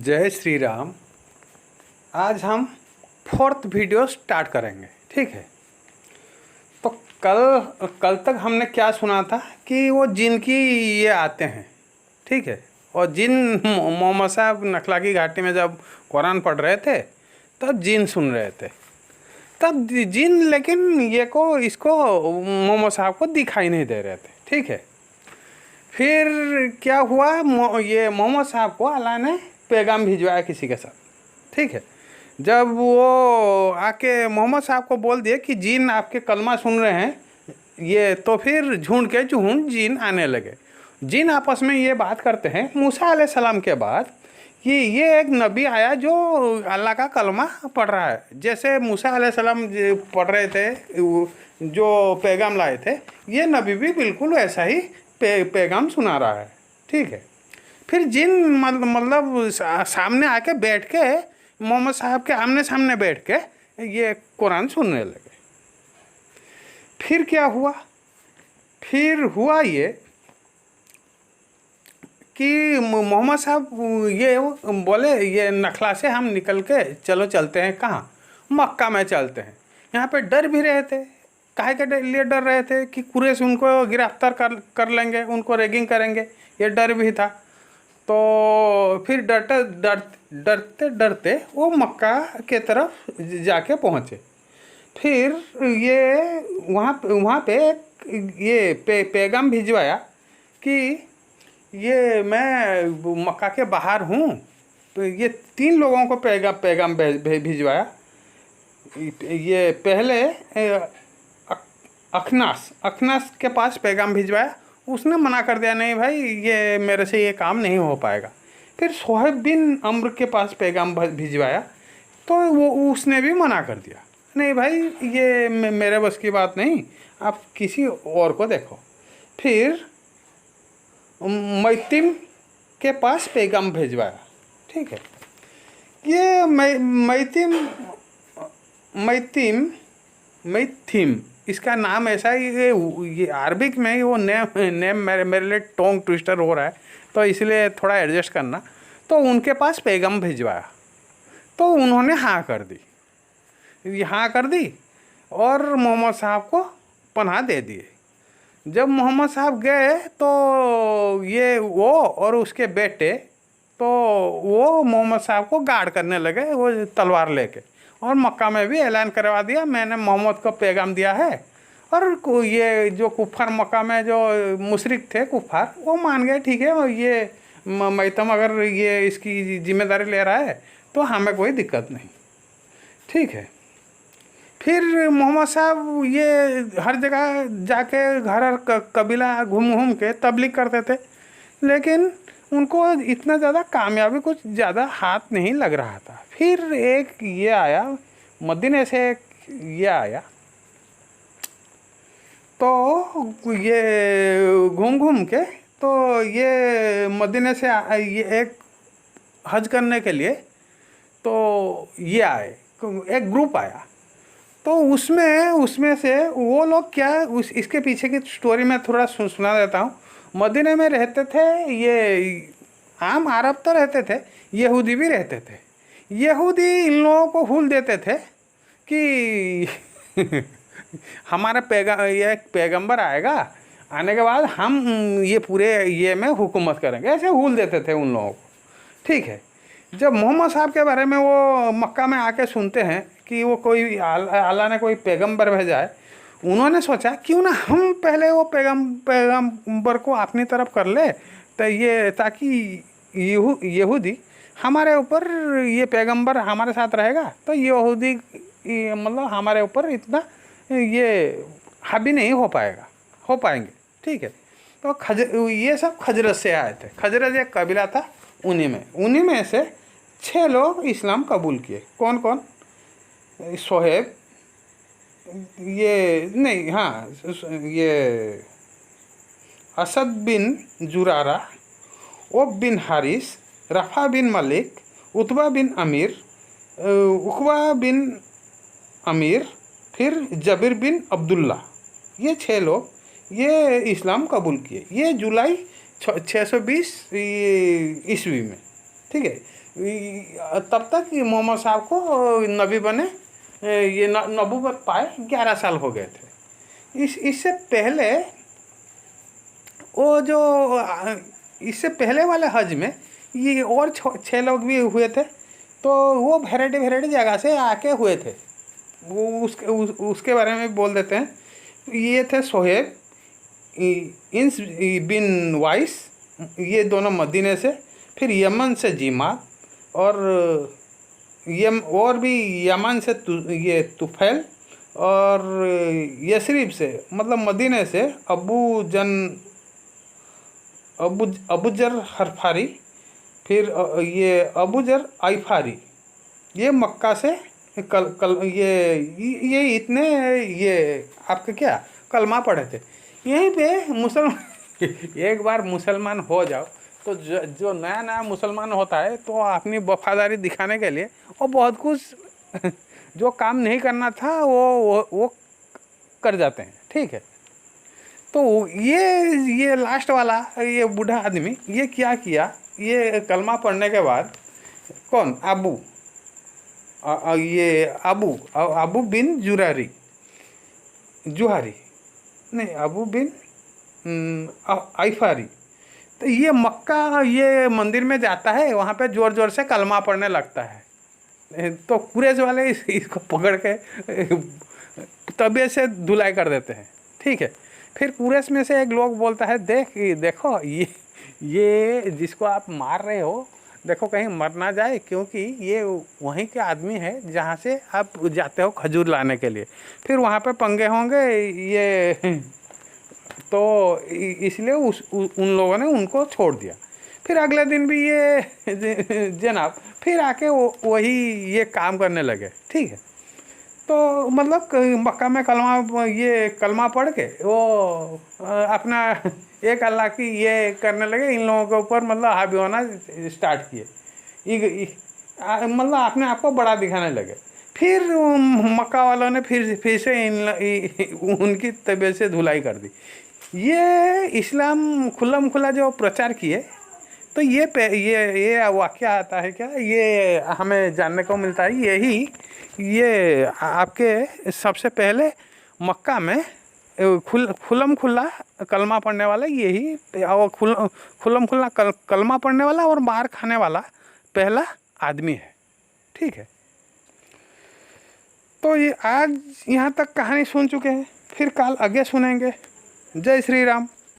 जय श्री राम। आज हम फोर्थ वीडियो स्टार्ट करेंगे। ठीक है, तो कल तक हमने क्या सुना था कि वो जिन की ये आते हैं। ठीक है, और जिन मोहम्मद साहब नखला की घाटी में जब कुरान पढ़ रहे थे तब जिन सुन रहे थे। तब जिन लेकिन इसको मोहम्मद साहब को दिखाई नहीं दे रहे थे। ठीक है, फिर क्या हुआ, ये मोहम्मद साहब को अल्लाह ने पैगाम भिजवाया किसी के साथ। ठीक है, जब वो आके मोहम्मद साहब को बोल दिए कि जिन आपके कलमा सुन रहे हैं ये, तो फिर झुंड के झुंड जिन आने लगे। जिन आपस में ये बात करते हैं मूसा अलैहिस्सलाम के बाद कि ये एक नबी आया जो अल्लाह का कलमा पढ़ रहा है। जैसे मूसा अलैहिस्सलाम पढ़ रहे थे, जो पैगाम लाए थे, ये नबी भी बिल्कुल वैसा ही पैगाम सुना रहा है। ठीक है, फिर जिन मतलब सामने आके बैठ के मोहम्मद साहब के आमने सामने बैठ के ये कुरान सुनने लगे। फिर क्या हुआ, फिर हुआ ये कि मोहम्मद साहब ये बोले ये नखला से हम निकल के चलते हैं कहाँ, मक्का में चलते हैं। यहाँ पे डर भी रहे थे। काहे के लिए डर रहे थे कि कुरैश उनको गिरफ्तार कर लेंगे, उनको रैगिंग करेंगे, ये डर भी था। तो फिर डरते डरते वो मक्का के तरफ जाके पहुँचे। फिर ये वहाँ पे ये पैगाम भिजवाया कि ये मैं मक्का के बाहर हूँ। तो ये 3 लोगों को पैगाम भिजवाया। ये पहले अखनास के पास पैगाम भिजवाया, उसने मना कर दिया, नहीं भाई ये मेरे से ये काम नहीं हो पाएगा। फिर सोहेब बिन अम्र के पास पैगाम भिजवाया, तो वो उसने भी मना कर दिया, नहीं भाई ये मेरे बस की बात नहीं, आप किसी और को देखो। फिर मैतिम के पास पैगाम भिजवाया। ठीक है, ये मैतिम इसका नाम ऐसा ही, ये अरबिक में वो नेम मेरे लिए टोंग ट्विस्टर हो रहा है, तो इसलिए थोड़ा एडजस्ट करना। तो उनके पास पैगाम भिजवाया, तो उन्होंने हाँ कर दी और मोहम्मद साहब को पनाह दे दिए। जब मोहम्मद साहब गए तो ये वो और उसके बेटे, तो वो मोहम्मद साहब को गार्ड करने लगे, वो तलवार लेके, और मक्का में भी ऐलान करवा दिया मैंने मोहम्मद को पैगाम दिया है। और ये जो कुफार मक्का में जो मुशरिक थे कुफार, वो मान गए, ठीक है, और ये मैतम अगर ये इसकी जिम्मेदारी ले रहा है तो हमें कोई दिक्कत नहीं। ठीक है, फिर मोहम्मद साहब ये हर जगह जाके घर कबीला घूम के तबलीग करते थे, लेकिन उनको इतना ज़्यादा कामयाबी कुछ ज़्यादा हाथ नहीं लग रहा था। फिर एक ये आया, मदीने से ये आया, तो ये घूम के तो ये मदीने से ये एक हज करने के लिए तो ये आए, एक ग्रुप आया। तो उसमें से वो लोग क्या, इसके पीछे की स्टोरी मैं थोड़ा सुना देता हूँ। मदीने में रहते थे, ये आम अरब तो रहते थे, यहूदी भी रहते थे। यहूदी इन लोगों को हुल देते थे कि हमारा ये पैगंबर आएगा, आने के बाद हम ये पूरे ये में हुकूमत करेंगे, ऐसे हुल देते थे उन लोगों को। ठीक है, जब मोहम्मद साहब के बारे में वो मक्का में आके सुनते हैं कि वो कोई अल्लाह ने कोई पैगंबर भेजा है, उन्होंने सोचा क्यों ना हम पहले वो पैगंबर को अपनी तरफ कर ले, तो ये ताकि यहूदी हमारे ऊपर, ये पैगंबर हमारे साथ रहेगा तो यहूदी मतलब हमारे ऊपर इतना ये हावी नहीं हो पाएंगे। ठीक है, तो ये सब खजरत से आए थे। खजरत एक कबीला था, उन्हीं में से 6 लोग इस्लाम कबूल किए। कौन कौन? सोहेब, ये नहीं, हाँ, ये असद बिन जुरारा, ओब बिन हारिस, रफ़ा बिन मलिक, उतबा बिन अमीर, उकबा बिन अमीर, फिर जबिर बिन अब्दुल्ला, ये 6 लोग ये इस्लाम कबूल किए। ये जुलाई 620 ईस्वी में। ठीक है, तब तक ये मोहम्मद साहब को नबी बने, ये नबूवत पाए 11 साल हो गए थे। इससे पहले वो जो इससे पहले वाले हज में ये और 6 लोग भी हुए थे, तो वो वैरायटी जगह से आके हुए थे। वो उसके बारे में बोल देते हैं। ये थे सोहेब इंस बिन वाइस, ये दोनों मदीने से, फिर यमन से जीमात, और और भी यमन से ये तुफैल, और यसरिब से मतलब मदीने से अबूजर हरफारी, फिर ये अबूजर आइफारी, ये मक्का से ये इतने ये आपके क्या कलमा पढ़े थे। यहीं पे मुसलमान एक बार मुसलमान हो जाओ तो जो नया नया मुसलमान होता है तो अपनी वफादारी दिखाने के लिए वो बहुत कुछ जो काम नहीं करना था वो कर जाते हैं, ठीक है। तो ये लास्ट वाला ये बूढ़ा आदमी ये क्या किया, ये कलमा पढ़ने के बाद कौन ये अबू बिन जुहारी नहीं, अबू बिन आइफारी, तो ये मक्का ये मंदिर में जाता है, वहाँ पे ज़ोर ज़ोर से कलमा पढ़ने लगता है। तो कुरैश वाले इसको पकड़ के तबीयत से धुलाई कर देते हैं, ठीक है। फिर कुरैश में से एक लोग बोलता है, देखो ये जिसको आप मार रहे हो, देखो कहीं मर ना जाए, क्योंकि ये वहीं के आदमी है जहाँ से आप जाते हो खजूर लाने के लिए, फिर वहाँ पे पंगे होंगे ये तो इसलिए उन लोगों ने उनको छोड़ दिया। फिर अगले दिन भी ये जनाब फिर आके वही ये काम करने लगे, ठीक है। तो मतलब मक्का में कलमा पढ़ के वो अपना एक अल्लाह की ये करने लगे, इन लोगों के ऊपर मतलब हावी होना स्टार्ट किए, मतलब अपने आप को बड़ा दिखाने लगे। फिर मक्का वालों ने फिर से उनकी तबीयत से धुलाई कर दी। ये इस्लाम खुला जो प्रचार किए, तो ये वाक़या आता है क्या, ये हमें जानने को मिलता है। ये आपके सबसे पहले मक्का में खुला कलमा पढ़ने वाला यही, और खुला कलमा पढ़ने वाला और मार खाने वाला पहला आदमी है, ठीक है। तो ये आज यहाँ तक कहानी सुन चुके हैं, फिर कल आगे सुनेंगे। जय श्री राम।